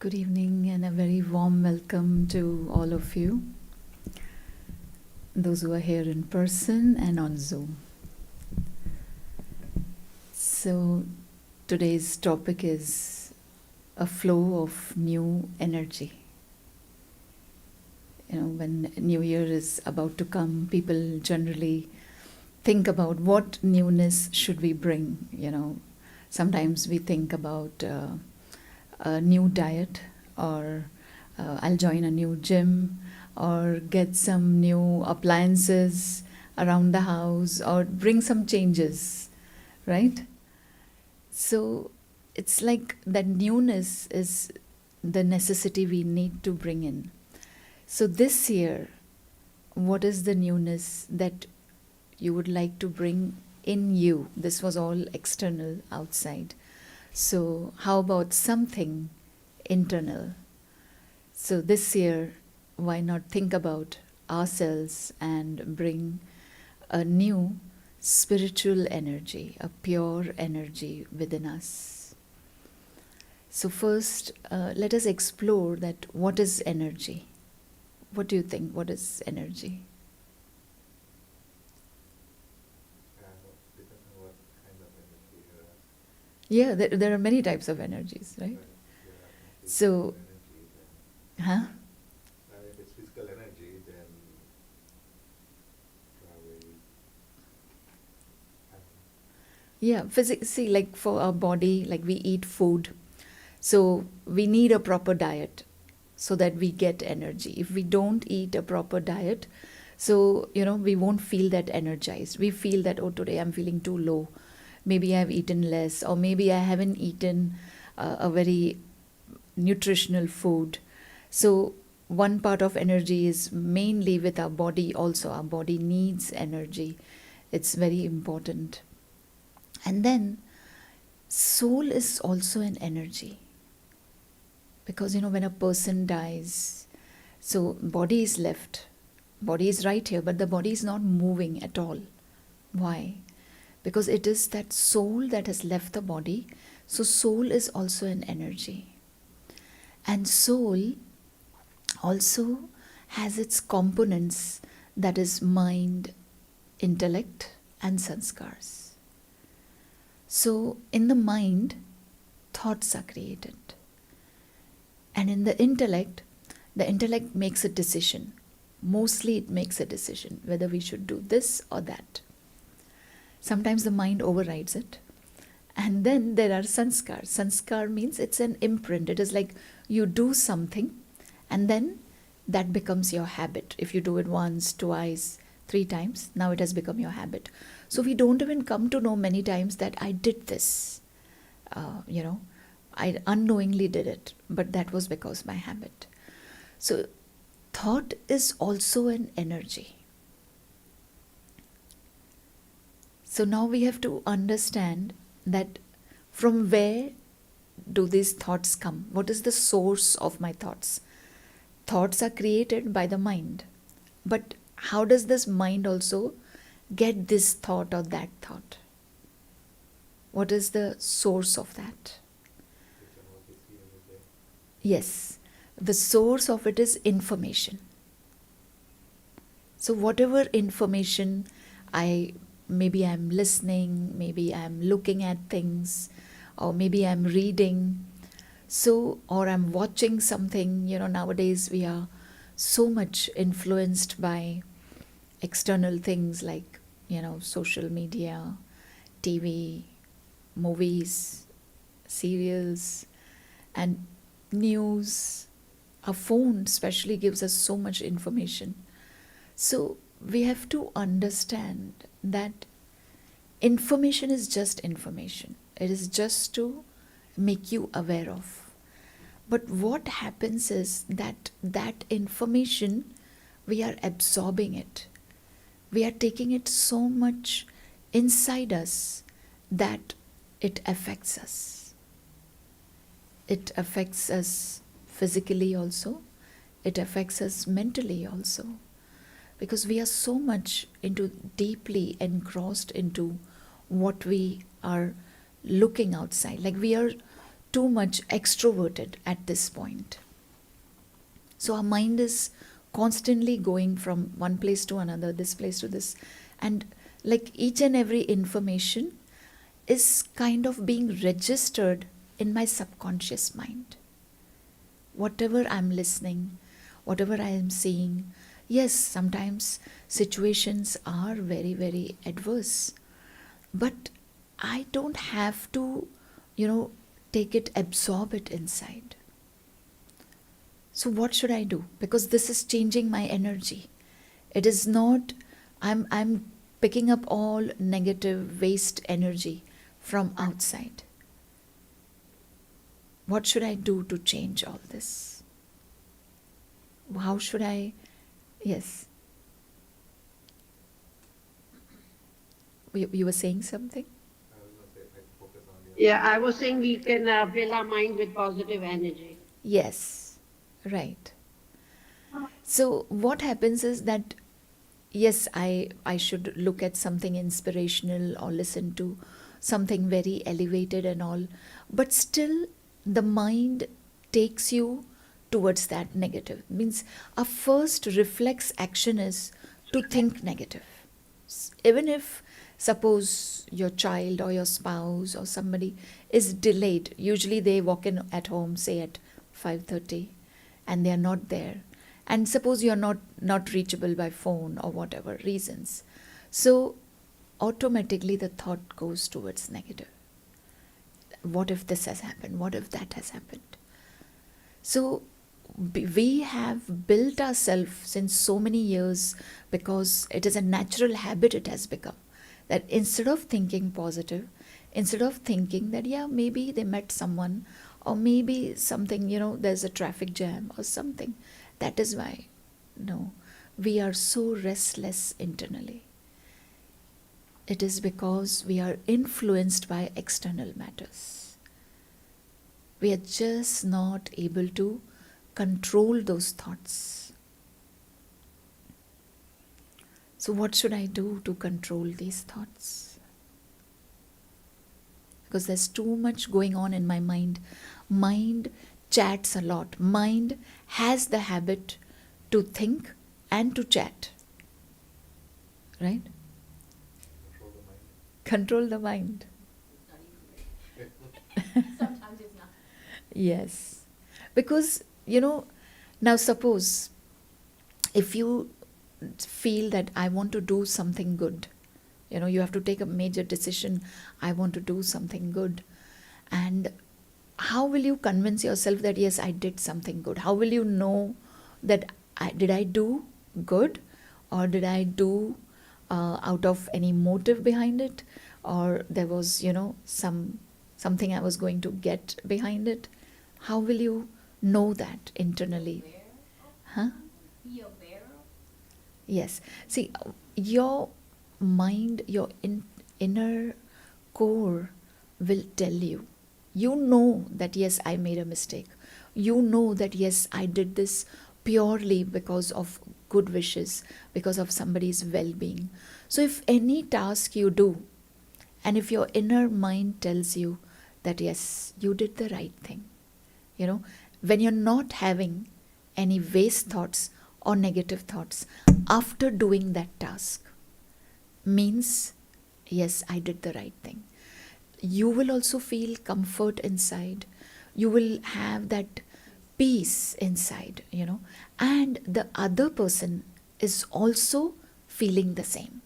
Good evening and a very warm welcome to all of you, those who are here in person and on Zoom. So today's topic is a flow of new energy. When New Year is about to come, people generally think about what newness should we bring. Sometimes we think about a new diet, or I'll join a new gym, or get some new appliances around the house, or bring some changes, right? So it's like that newness is the necessity we need to bring in. So this year, what is the newness that you would like to bring in you? This was all external, outside. So how about something internal? So this year, why not think about ourselves and bring a new spiritual energy, a pure energy within us? So first, let us explore that what is energy? What do you think? What is energy? Depends on what kind of energy you're asking. Yeah, there are many types of energies, right? So, huh? If it's physical energy, then probably. Yeah, see, like for our body, like we eat food, so we need a proper diet so that we get energy. If we don't eat a proper diet, so we won't feel that energized. We feel that, oh, today I'm feeling too low. Maybe I've eaten less, or maybe I haven't eaten a very nutritional food. So one part of energy is mainly with our body also. Our body needs energy. It's very important. And then soul is also an energy. Because when a person dies, so body is left. Body is right here, but the body is not moving at all. Why? Because it is that soul that has left the body. So soul is also an energy. And soul also has its components, that is mind, intellect and sanskars. So in the mind, thoughts are created. And in the intellect makes a decision. Mostly it makes a decision whether we should do this or that. Sometimes the mind overrides it. And then there are sanskars. Sanskar means it's an imprint. It is like you do something and then that becomes your habit. If you do it once, twice, 3 times, now it has become your habit. So we don't even come to know many times that I did this. I unknowingly did it, but that was because my habit. So thought is also an energy. So now we have to understand that from where do these thoughts come? What is the source of my thoughts? Thoughts are created by the mind. But how does this mind also get this thought or that thought? What is the source of that? Yes, the source of it is information. So whatever information maybe I'm listening, maybe I'm looking at things, or maybe I'm reading, or I'm watching something. Nowadays we are so much influenced by external things like, social media, TV, movies, serials, and news. Our phone especially gives us so much information. So we have to understand that information is just information. It is just to make you aware of. But what happens is that information, we are absorbing it. We are taking it so much inside us that it affects us. It affects us physically also. It affects us mentally also. Because we are so much deeply engrossed into what we are looking outside. Like we are too much extroverted at this point. So our mind is constantly going from one place to another, this place to this. And like each and every information is kind of being registered in my subconscious mind. Whatever I'm listening, whatever I am seeing, yes, sometimes situations are very, very adverse. But I don't have to, take it, absorb it inside. So what should I do? Because this is changing my energy. It is not, I'm picking up all negative waste energy from outside. What should I do to change all this? How should I? Yes. You were saying something? I was going to say, like, focus on your Yeah, I breath. was saying we can fill our mind with positive energy. Yes. Right. So what happens is that yes, I should look at something inspirational or listen to something very elevated and all, but still the mind takes you towards that negative. Means our first reflex action is to think negative. Even if suppose your child or your spouse or somebody is delayed, usually they walk in at home say at 5:30 and they are not there, and suppose you are not reachable by phone or whatever reasons, so automatically the thought goes towards negative. What if this has happened, what if that has happened? So we have built ourselves since so many years, because it is a natural habit, it has become that instead of thinking positive, instead of thinking that yeah, maybe they met someone, or maybe something, there's a traffic jam or something, that is why. No, we are so restless internally. It is because we are influenced by external matters. We are just not able to control those thoughts. So what should I do to control these thoughts? Because there's too much going on in my mind. Mind chats a lot. Mind has the habit to think and to chat. Right? Control the mind. Control the mind. Sometimes it's not. Yes. Because, now suppose if you feel that I want to do something good, you have to take a major decision, I want to do something good. And how will you convince yourself that yes, I did something good? How will you know that did I do good, or did I do out of any motive behind it, or there was something I was going to get behind it? How will you know that internally? Aware Huh? Be aware of. Yes. See, your mind, your inner core will tell you. You know that yes, I made a mistake. You know that yes, I did this purely because of good wishes, because of somebody's well-being. So if any task you do, and if your inner mind tells you that yes, you did the right thing, when you're not having any waste thoughts or negative thoughts after doing that task, means yes, I did the right thing. You will also feel comfort inside. You will have that peace inside, and the other person is also feeling the same.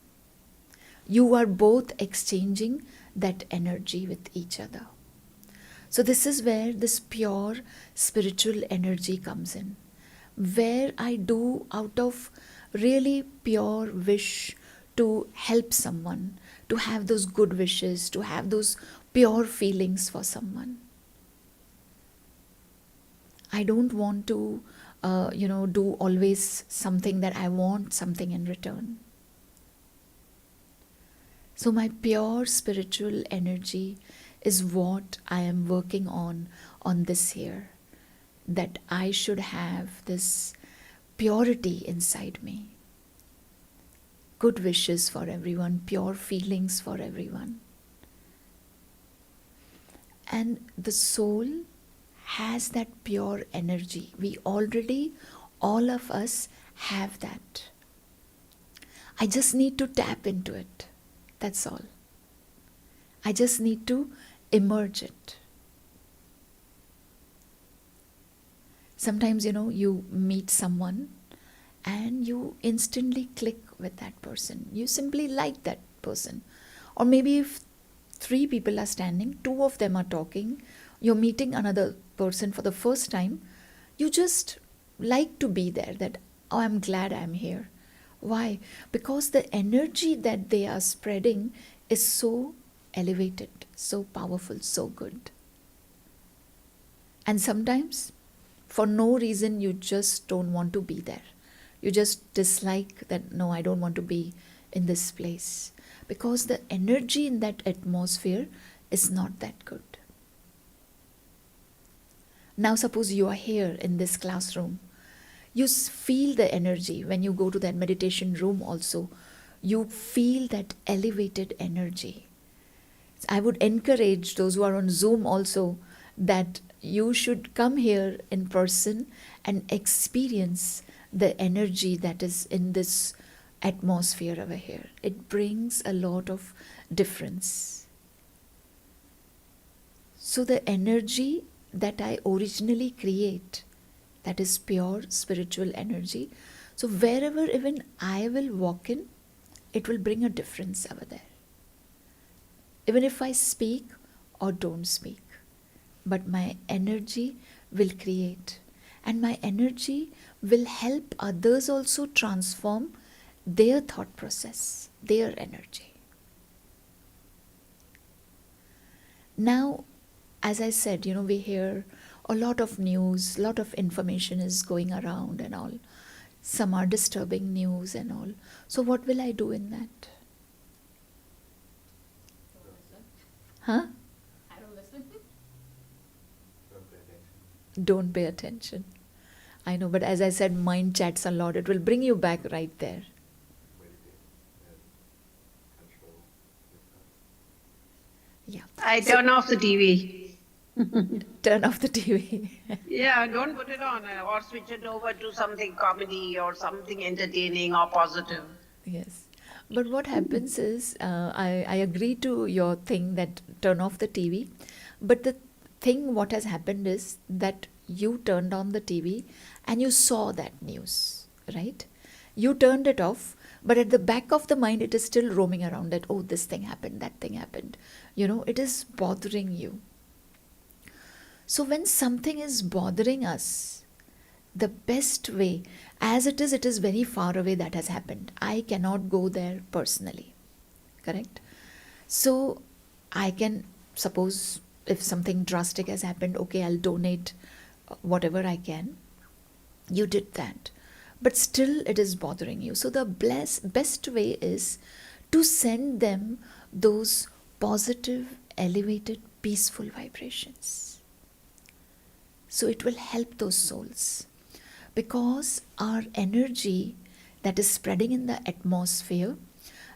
You are both exchanging that energy with each other. So this is where this pure spiritual energy comes in, where I do out of really pure wish to help someone, to have those good wishes, to have those pure feelings for someone. I don't want to, do always something that I want something in return. So my pure spiritual energy is what I am working on this year. That I should have this purity inside me. Good wishes for everyone, pure feelings for everyone. And the soul has that pure energy. We already, all of us have that. I just need to tap into it. That's all. I just need to emerge it. Sometimes, you meet someone and you instantly click with that person. You simply like that person. Or maybe if 3 people are standing, 2 of them are talking, you're meeting another person for the first time, you just like to be there, that, oh, I'm glad I'm here. Why? Because the energy that they are spreading is so elevated, so powerful, so good. And sometimes, for no reason, you just don't want to be there. You just dislike that, no, I don't want to be in this place. Because the energy in that atmosphere is not that good. Now suppose you are here in this classroom. You feel the energy when you go to that meditation room also. You feel that elevated energy. I would encourage those who are on Zoom also that you should come here in person and experience the energy that is in this atmosphere over here. It brings a lot of difference. So the energy that I originally create, that is pure spiritual energy. So wherever even I will walk in, it will bring a difference over there. Even if I speak or don't speak, but my energy will create, and my energy will help others also transform their thought process, their energy. Now, as I said, we hear a lot of news, a lot of information is going around and all. Some are disturbing news and all. So what will I do in that? Don't listen. Huh? I don't listen. Don't pay attention. Don't pay attention. I know, but as I said, mind chats a lot. It will bring you back right there. Meditate and control your thoughts. Yeah. I turn off the TV. Turn off the TV. Yeah, don't put it on or switch it over to something comedy or something entertaining or positive. Yes. But what happens is, I agree to your thing that turn off the TV. But the thing what has happened is that you turned on the TV and you saw that news, right? You turned it off, but at the back of the mind, it is still roaming around that, oh, this thing happened, that thing happened. It is bothering you. So when something is bothering us, the best way, as it is very far away that has happened. I cannot go there personally. Correct? So I can, suppose if something drastic has happened, okay, I'll donate whatever I can. You did that. But still it is bothering you. So the best way is to send them those positive, elevated, peaceful vibrations. So it will help those souls. Because our energy that is spreading in the atmosphere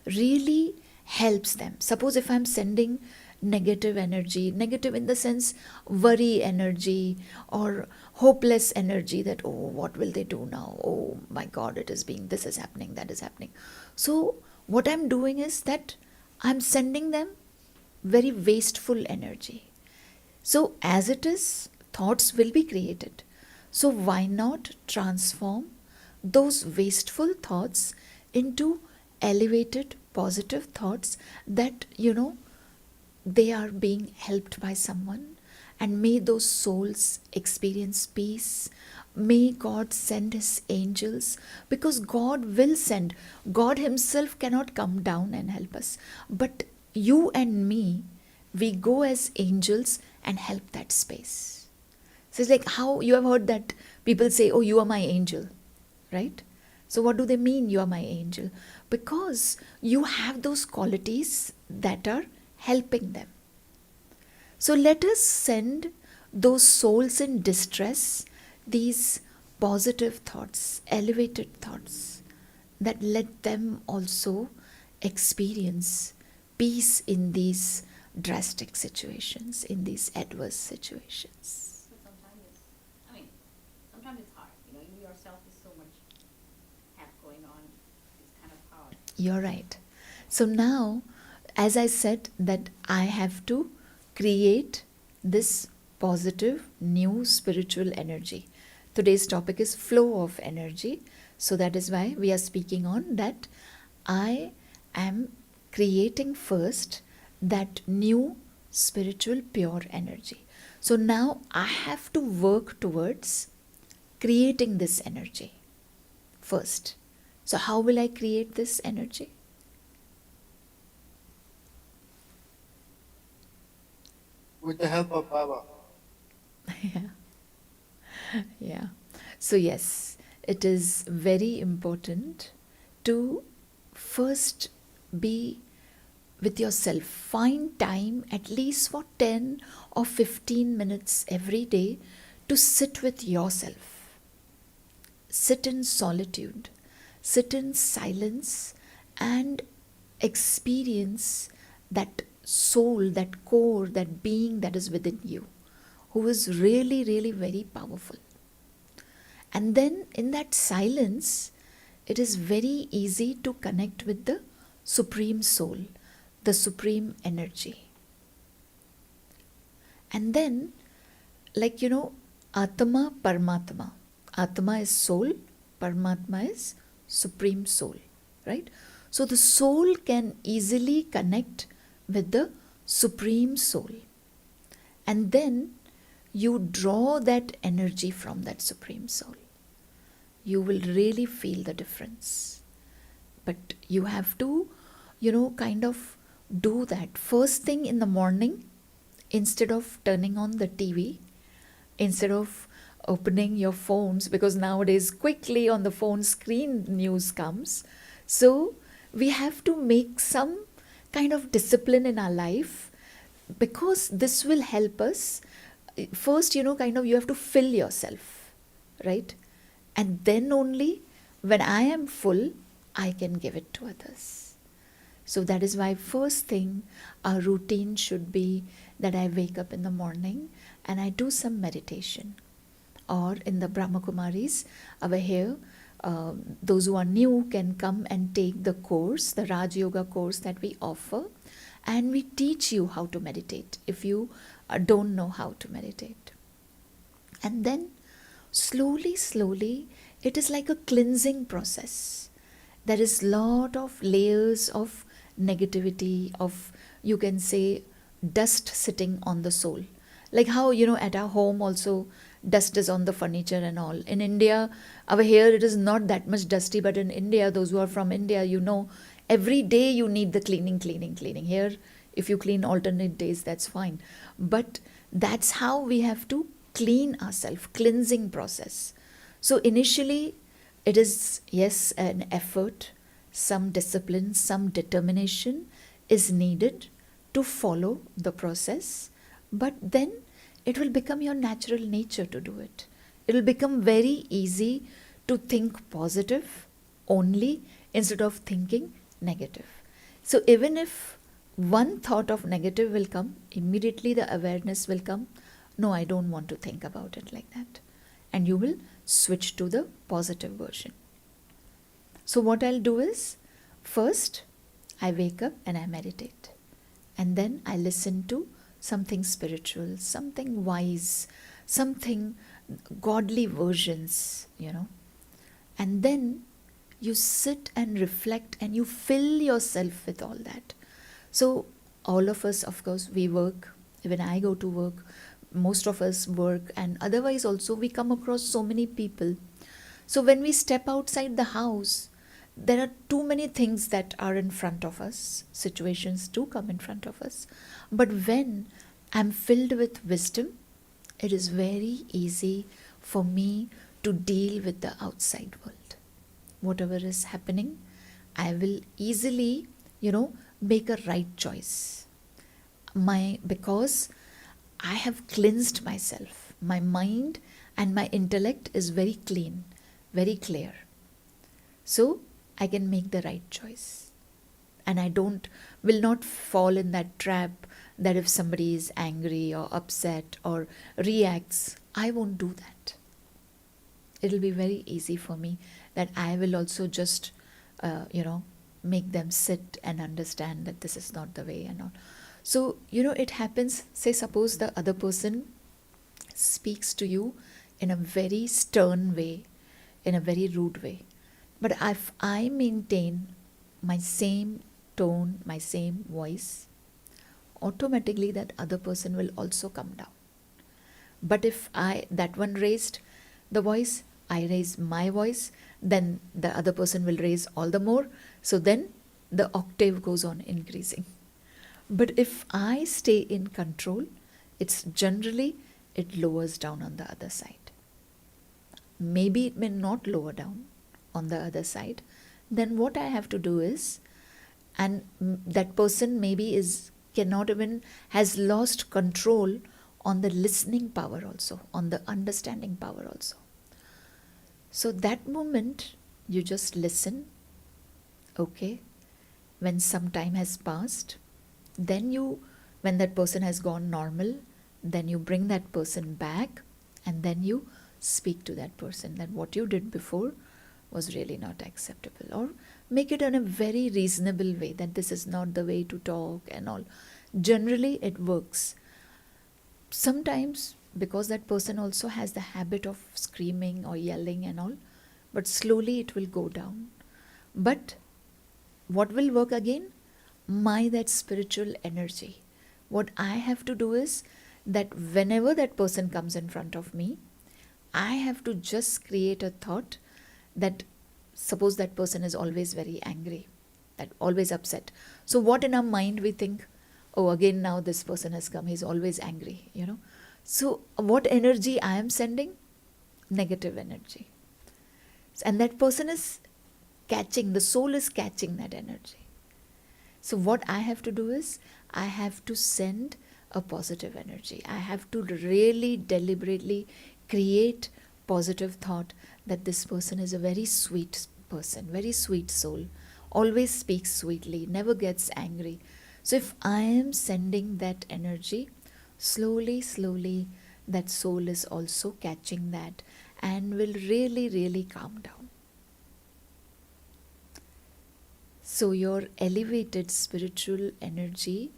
really helps them. Suppose if I'm sending negative energy, negative in the sense worry energy or hopeless energy, that, oh, what will they do now? Oh my God, this is happening, that is happening. So what I'm doing is that I'm sending them very wasteful energy. So as it is, thoughts will be created. So why not transform those wasteful thoughts into elevated positive thoughts that, they are being helped by someone, and may those souls experience peace. May God send His angels, because God will send. God Himself cannot come down and help us. But you and me, we go as angels and help that space. So it's like how you have heard that people say, oh, you are my angel, right? So what do they mean, you are my angel? Because you have those qualities that are helping them. So let us send those souls in distress these positive thoughts, elevated thoughts, that let them also experience peace in these drastic situations, in these adverse situations. But sometimes it's, I mean, sometimes it's hard. You know, you yourself is so much have going on. It's kind of hard. You're right. So now, as I said, that I have to create this positive new spiritual energy. Today's topic is flow of energy. So that is why we are speaking on that I am creating first that new spiritual pure energy. So now I have to work towards creating this energy first. So how will I create this energy? With the help of Baba. Yeah. So yes, it is very important to first be with yourself. Find time at least for 10 or 15 minutes every day to sit with yourself. Sit in solitude, sit in silence, and experience that soul, that core, that being that is within you, who is really, really very powerful. And then in that silence, it is very easy to connect with the Supreme Soul, the Supreme Energy. And then, like, Atma, Paramatma. Atma is soul, Paramatma is Supreme Soul, right? So the soul can easily connect with the Supreme Soul. And then you draw that energy from that Supreme Soul. You will really feel the difference. But you have to, kind of do that first thing in the morning, instead of turning on the TV, instead of opening your phones, because nowadays quickly on the phone screen news comes. So we have to make some kind of discipline in our life, because this will help us. First, you have to fill yourself, right? And then only when I am full, I can give it to others. So that is why first thing, our routine should be that I wake up in the morning and I do some meditation. Or in the Brahma Kumaris, over here, those who are new can come and take the course, the Raj Yoga course that we offer. And we teach you how to meditate if you don't know how to meditate. And then slowly, slowly, it is like a cleansing process. There is lot of layers of negativity, of, you can say, dust sitting on the soul. Like how, at our home also, dust is on the furniture and all. In India, over here, it is not that much dusty, but in India, those who are from India, every day you need the cleaning. Here, if you clean alternate days, that's fine. But that's how we have to clean ourselves, cleansing process. So initially, it is, yes, an effort, some discipline, some determination is needed to follow the process. But then it will become your natural nature to do it. It will become very easy to think positive only instead of thinking negative. So even if one thought of negative will come, immediately the awareness will come, no, I don't want to think about it like that. And you will switch to the positive version. So what I'll do is, first, I wake up and I meditate. And then I listen to something spiritual, something wise, something godly versions, And then you sit and reflect and you fill yourself with all that. So all of us, of course, we work. When I go to work, most of us work, and otherwise also we come across so many people. So when we step outside the house, there are too many things that are in front of us. Situations do come in front of us. But when I'm filled with wisdom, it is very easy for me to deal with the outside world. Whatever is happening, I will easily, make a right choice. Because I have cleansed myself. My mind and my intellect is very clean, very clear. So I can make the right choice. And I will not fall in that trap that if somebody is angry or upset or reacts, I won't do that. It'll be very easy for me that I will also just, make them sit and understand that this is not the way and all. So, it happens, say, suppose the other person speaks to you in a very stern way, in a very rude way. But if I maintain my same tone, my same voice, automatically that other person will also come down. But if that one raised the voice, I raise my voice, then the other person will raise all the more. So then the octave goes on increasing. But if I stay in control, it lowers down on the other side. Maybe it may not lower down on the other side. Then what I have to do is, and that person maybe has lost control on the listening power also, on the understanding power also. So that moment you just listen, okay, when some time has passed, then when that person has gone normal, then you bring that person back and then you speak to that person that what you did before was really not acceptable, or make it in a very reasonable way that this is not the way to talk and all. Generally it works. Sometimes because that person also has the habit of screaming or yelling and all, but slowly it will go down. But what will work again? That spiritual energy. What I have to do is that whenever that person comes in front of me, I have to just create a thought that suppose that person is always very angry, that always upset. So what in our mind we think, oh, again now this person has come, he's always angry, So what energy I am sending? Negative energy. And that person is catching, the soul is catching that energy. So what I have to do is, I have to send a positive energy. I have to really deliberately create positive thought that this person is a very sweet person, very sweet soul, always speaks sweetly, never gets angry. So if I am sending that energy, slowly that soul is also catching that and will really calm down. So your elevated spiritual energy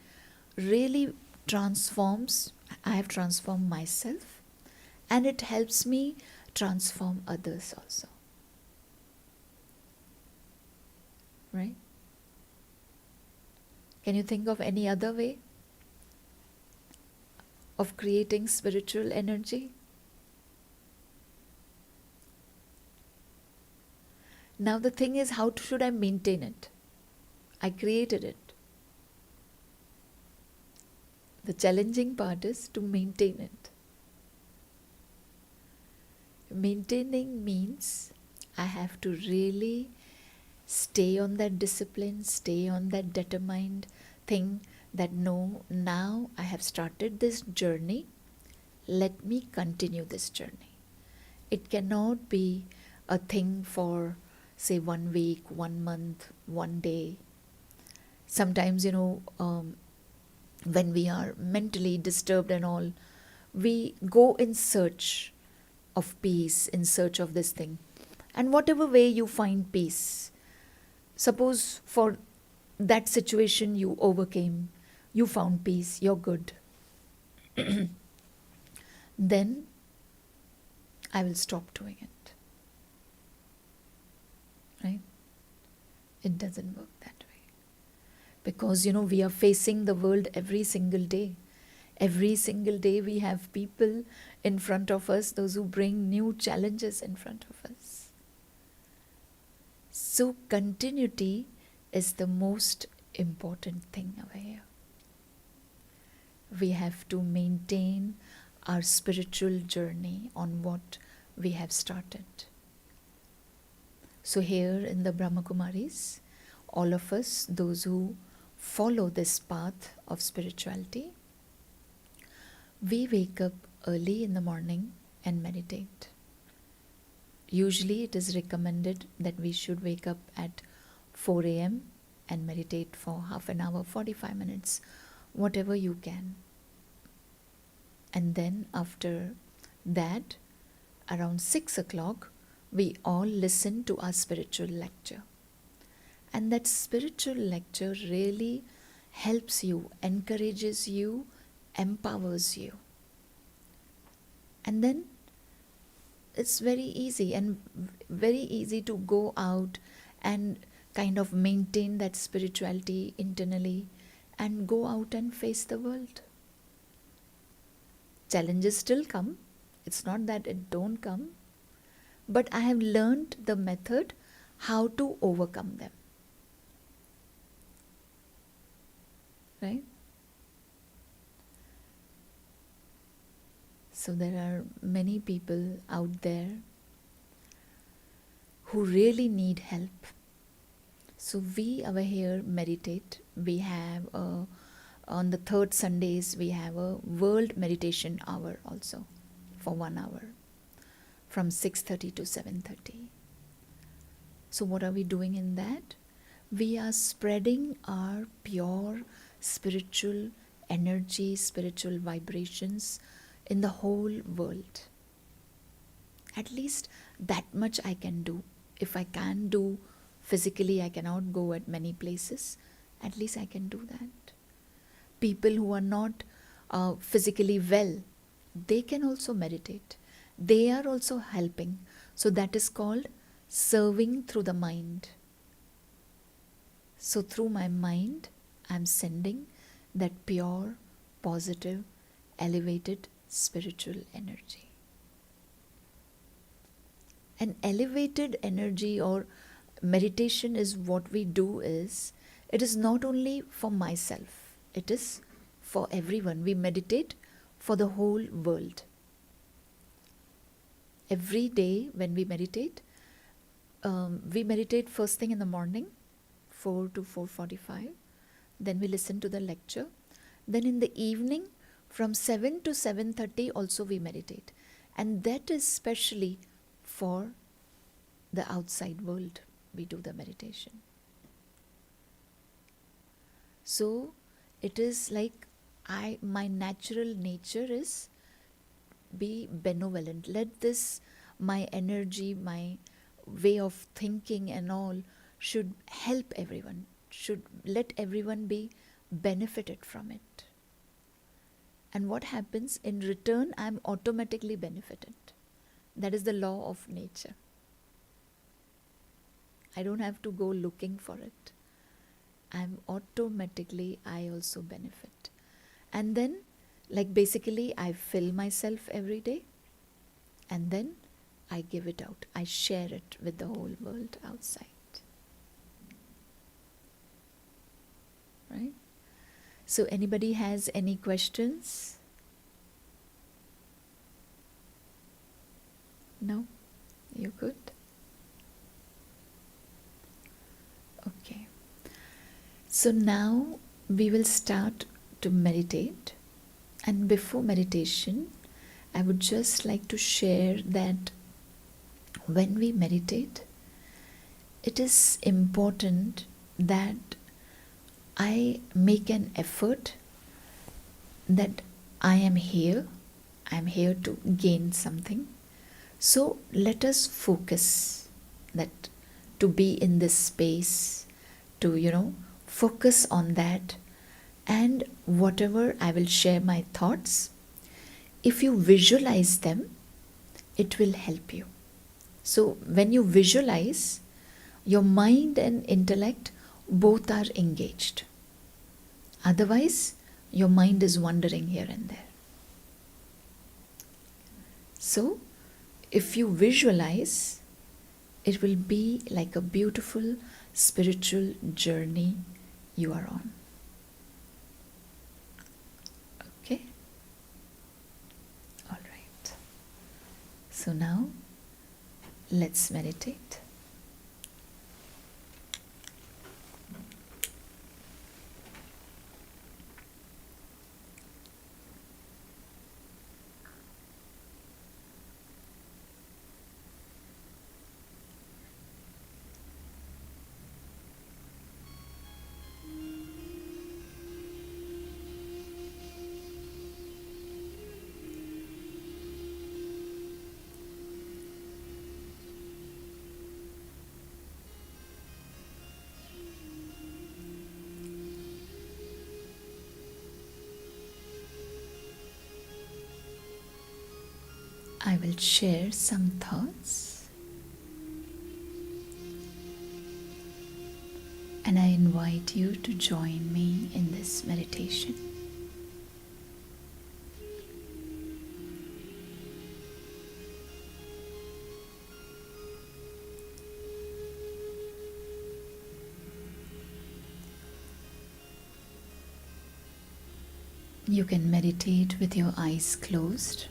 really transforms. I have transformed myself, and it helps me transform others also. Right? Can you think of any other way of creating spiritual energy? Now the thing is, how should I maintain it? I created it. The challenging part is to maintain it. Maintaining means I have to really stay on that discipline, stay on that determined thing that no, now I have started this journey, let me continue this journey. It cannot be a thing for, say, 1 week, 1 month, 1 day. Sometimes, when we are mentally disturbed and all, we go in search of peace, in search of this thing. And whatever way you find peace, suppose for that situation you overcame, you found peace, you're good. Then I will stop doing it. Right? It doesn't work that way. Because, we are facing the world every single day. Every single day we have people in front of us, those who bring new challenges in front of us. So continuity is the most important thing over here. We have to maintain our spiritual journey on what we have started. So here in the Brahma Kumaris, all of us, those who follow this path of spirituality, we wake up early in the morning and meditate. Usually it is recommended that we should wake up at 4 a.m. and meditate for half an hour, 45 minutes, whatever you can. And then after that, around 6 o'clock, we all listen to our spiritual lecture. And that spiritual lecture really helps you, encourages you, empowers you. And then it's very easy and very easy to go out and kind of maintain that spirituality internally and go out and face the world. Challenges still come. It's not that it don't come. But I have learned the method how to overcome them. Right? So there are many people out there who really need help. So we over here meditate. We have on the third Sundays we have a World Meditation Hour also for 1 hour from 6:30 to 7:30. So what are we doing in that? We are spreading our pure spiritual energy, spiritual vibrations in the whole world. At least that much I can do. If I can do physically, I cannot go at many places. At least I can do that. People who are not physically well, they can also meditate. They are also helping. So that is called serving through the mind. So through my mind, I am sending that pure, positive, elevated spiritual energy. An elevated energy or meditation is what we do is, it is not only for myself, it is for everyone. We meditate for the whole world. Every day when we meditate first thing in the morning, 4 to 4:45. Then we listen to the lecture. Then in the evening, from 7 to 7:30 also we meditate. And that is specially for the outside world. We do the meditation. So it is like my natural nature is be benevolent. Let this, my energy, my way of thinking and all should help everyone, should let everyone be benefited from it. And what happens in return, I am automatically benefited. That is the law of nature. I don't have to go looking for it. I also benefit. And then, like basically, I fill myself every day and then I give it out. I share it with the whole world outside. Right? So anybody has any questions? No? You good? Okay. So now we will start to meditate. And before meditation, I would just like to share that when we meditate, it is important that I make an effort that I am here to gain something. So let us focus that to be in this space, to focus on that, and whatever I will share my thoughts, if you visualize them, it will help you. So when you visualize, your mind and intellect both are engaged. Otherwise, your mind is wandering here and there. So, if you visualize, it will be like a beautiful spiritual journey you are on. Okay? All right. So now, let's meditate. I will share some thoughts, and I invite you to join me in this meditation. You can meditate with your eyes closed,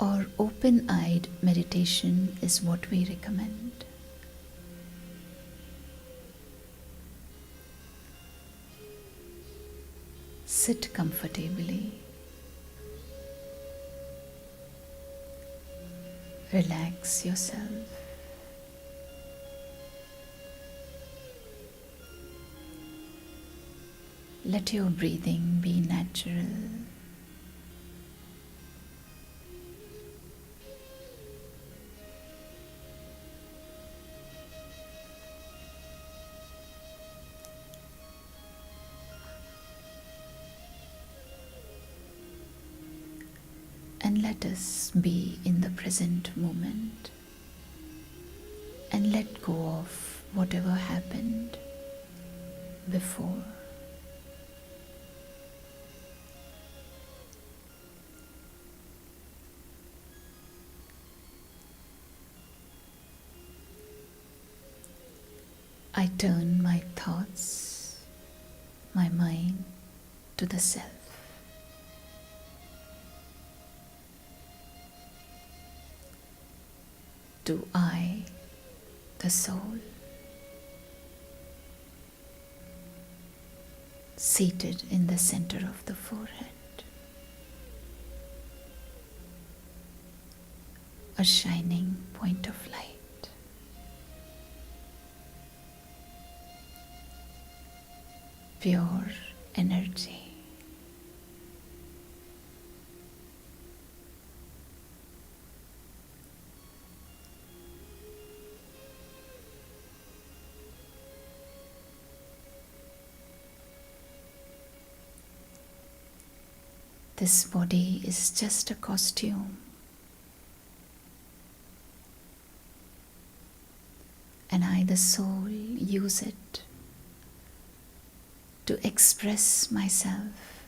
or open-eyed meditation is what we recommend. Sit comfortably. Relax yourself. Let your breathing be natural. And let us be in the present moment and let go of whatever happened before. I turn my thoughts, my mind to the self. To I, the soul, seated in the center of the forehead. A shining point of light. Pure energy. This body is just a costume, and I, the soul, use it to express myself,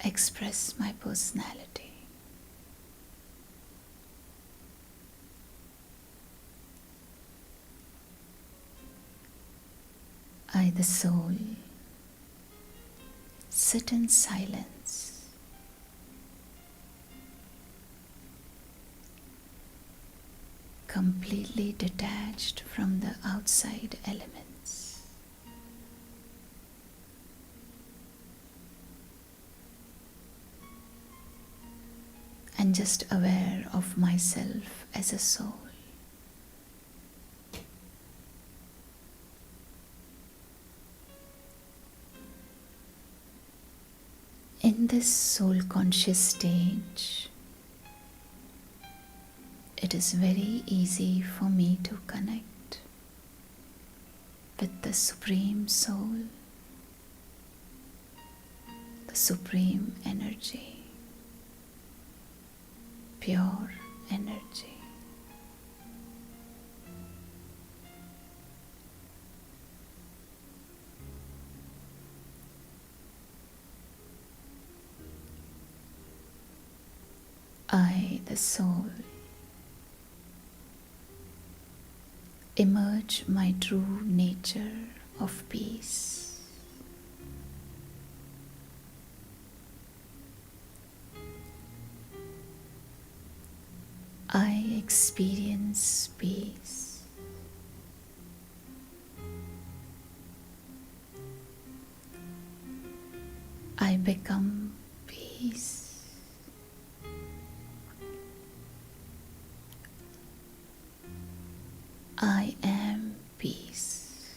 express my personality. I, the soul, sit in silence, completely detached from the outside elements. And just aware of myself as a soul. In this soul conscious stage, it is very easy for me to connect with the Supreme Soul, the Supreme Energy, pure energy. I, the soul, emerge my true nature of peace. I experience peace. I become peace. I am peace.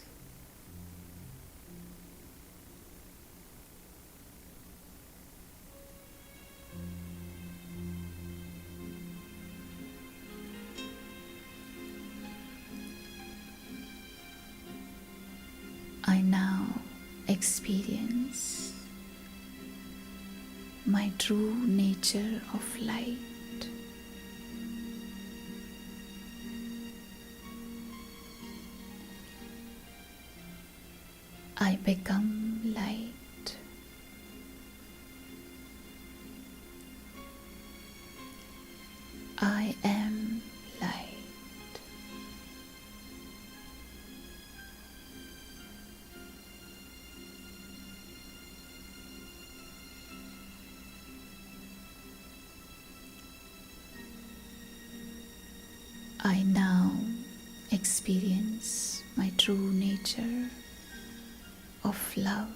I now experience my true nature of light. I become light. I am light. I now experience my true nature of love.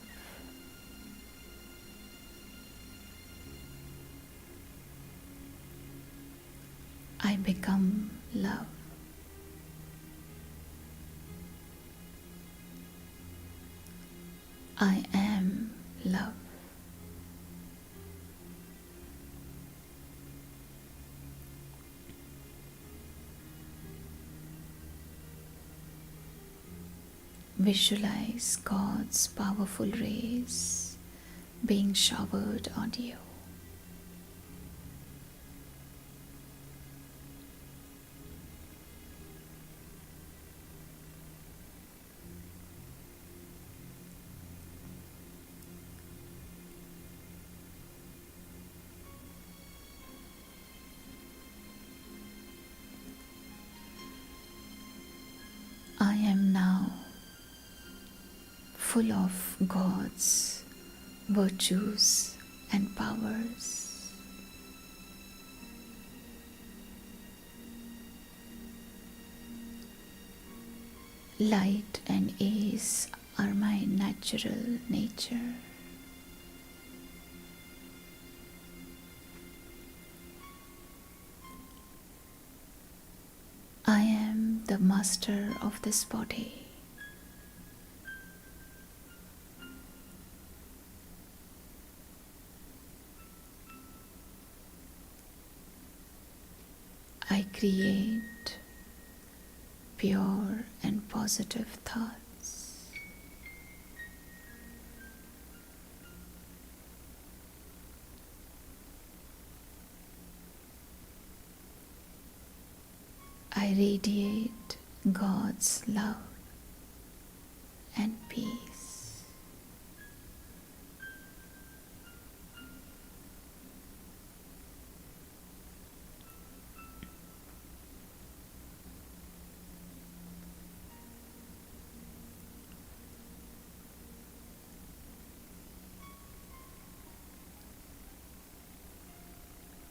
I become love. I am love. Visualize God's powerful rays being showered on you. I am now full of God's virtues and powers. Light and ease are my natural nature. I am the master of this body. I create pure and positive thoughts. I radiate God's love and peace.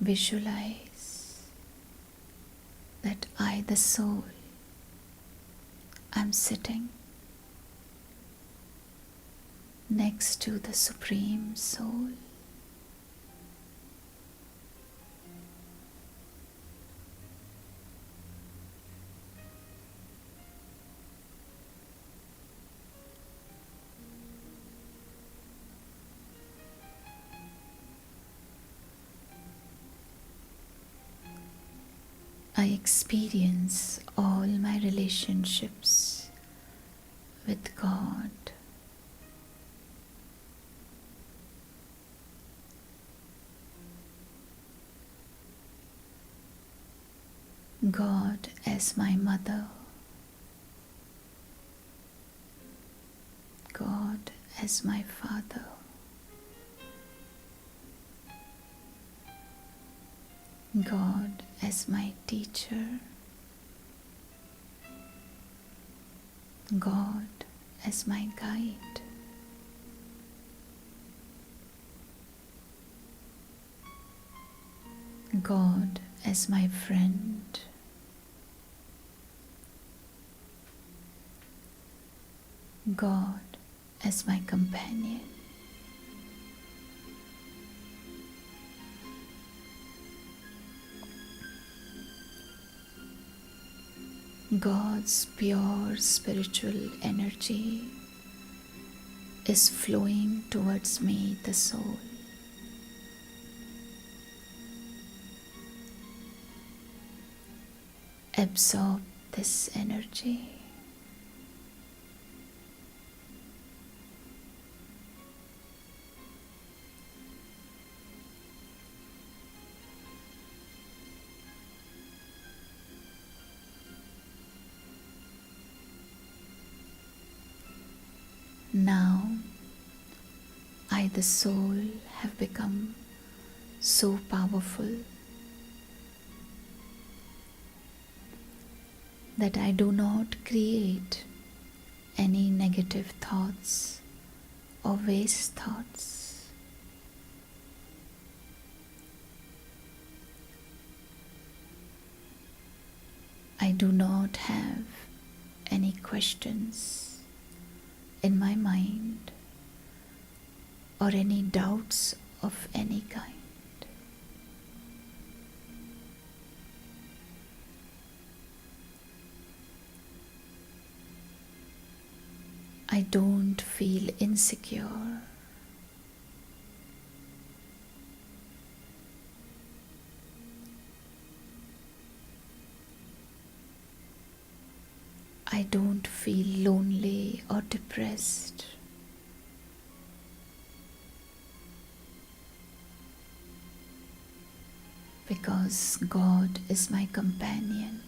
Visualize that I, the soul, am sitting next to the Supreme Soul. I experience all my relationships with God. God as my mother, God as my father, God as my teacher, God as my guide, God as my friend, God as my companion, God's pure spiritual energy is flowing towards me, the soul. Absorb this energy. I, the soul, have become so powerful that I do not create any negative thoughts or waste thoughts. I do not have any questions in my mind or any doubts of any kind. I don't feel insecure. I don't feel lonely or depressed. Because God is my companion.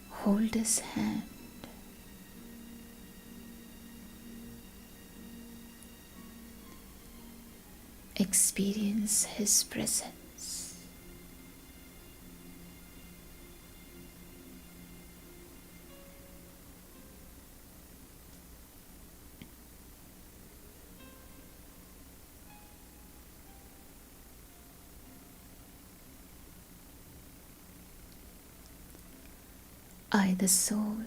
Hold His hand. Experience His presence. I, the soul,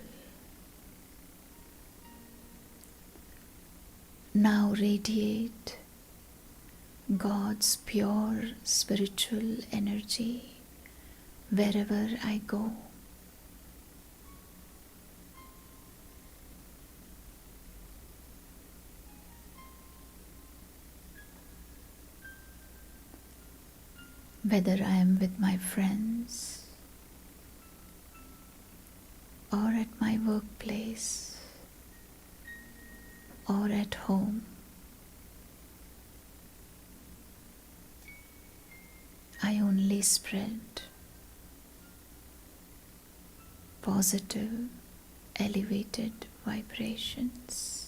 now radiate God's pure spiritual energy wherever I go. Whether I am with my friends or at my workplace or at home, I only spread positive, elevated vibrations.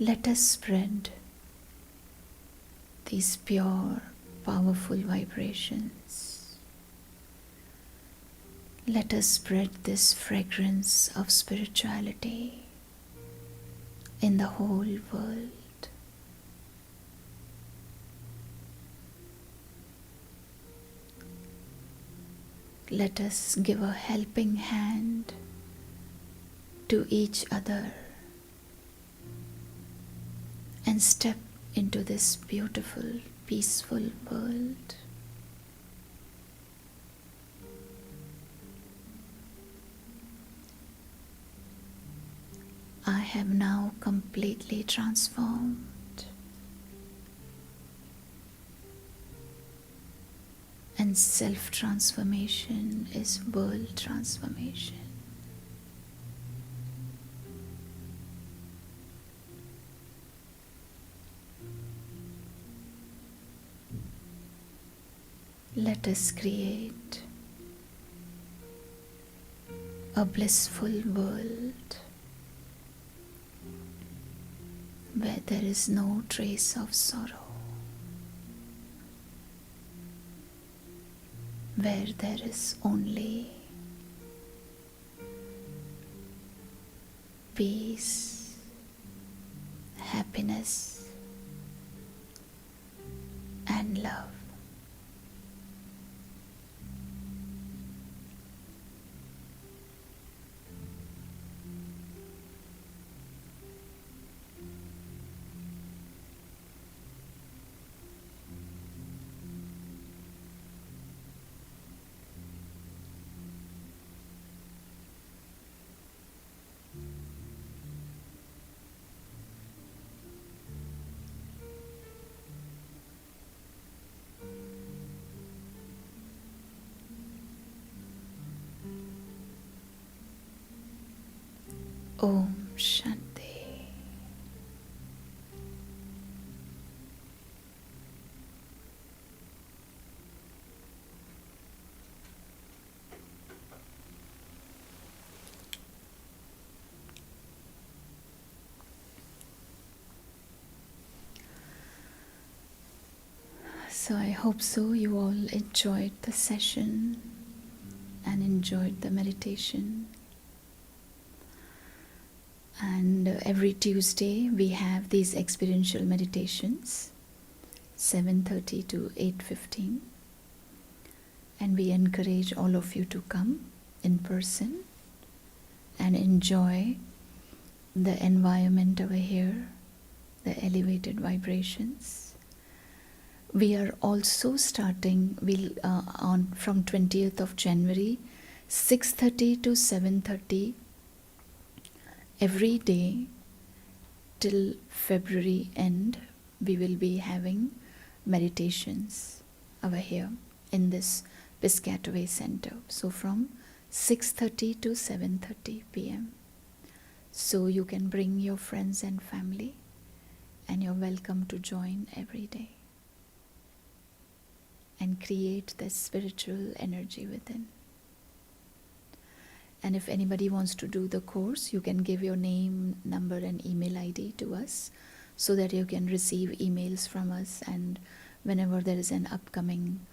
Let us spread these pure, powerful vibrations. Let us spread this fragrance of spirituality in the whole world. Let us give a helping hand to each other and step into this beautiful, peaceful world. I have now completely transformed. And self-transformation is world transformation. Let us create a blissful world where there is no trace of sorrow, where there is only peace, happiness, and love. Om Shanti. So I hope so you all enjoyed the session and enjoyed the meditation. And every Tuesday we have these experiential meditations, 7:30 to 8:15. And we encourage all of you to come in person and enjoy the environment over here, the elevated vibrations. We are also starting from 20th of January, 6:30 to 7:30 every day till February end. We will be having meditations over here in this Piscataway Center. So from 6:30 to 7:30 p.m. So you can bring your friends and family, and you're welcome to join every day and create this spiritual energy within. And if anybody wants to do the course, you can give your name, number and email ID to us so that you can receive emails from us, and whenever there is an upcoming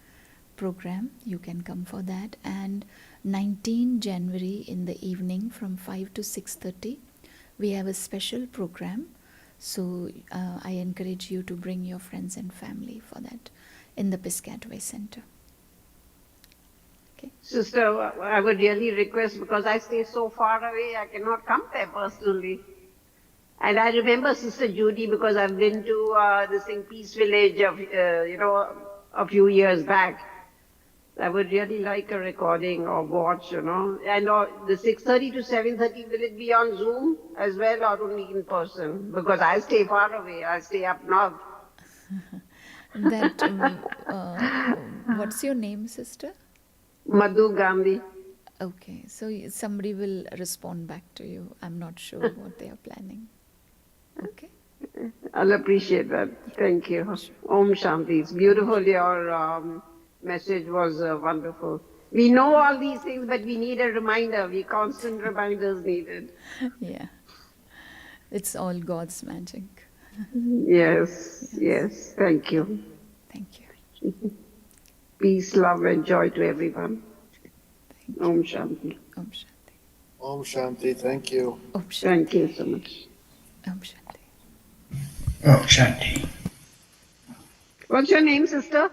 program, you can come for that. And 19 January in the evening from 5 to 6:30, we have a special program. So I encourage you to bring your friends and family for that in the Piscataway Center. Okay. Sister, I would really request, because I stay so far away, I cannot come there personally. And I remember Sister Judy, because I've been to this thing, Peace Village, a few years back. I would really like a recording or watch, And the 6:30 to 7:30, will it be on Zoom as well or only in person? Because I stay far away. I stay up north. What's your name, sister? Madhu Gandhi. Okay, so somebody will respond back to you. I'm not sure what they are planning. Okay. I'll appreciate that. Thank you. Om Shanti. It's beautiful. Your message was wonderful. We know all these things, but we need a reminder. Constant reminders needed. Yeah. It's all God's magic. Yes. Thank you. Thank you. Peace, love, and joy to everyone. Om Shanti. Om Shanti. Om Shanti. Thank you. Om Shanti. Thank you so much. Om Shanti. Oh, Shanti. What's your name, sister?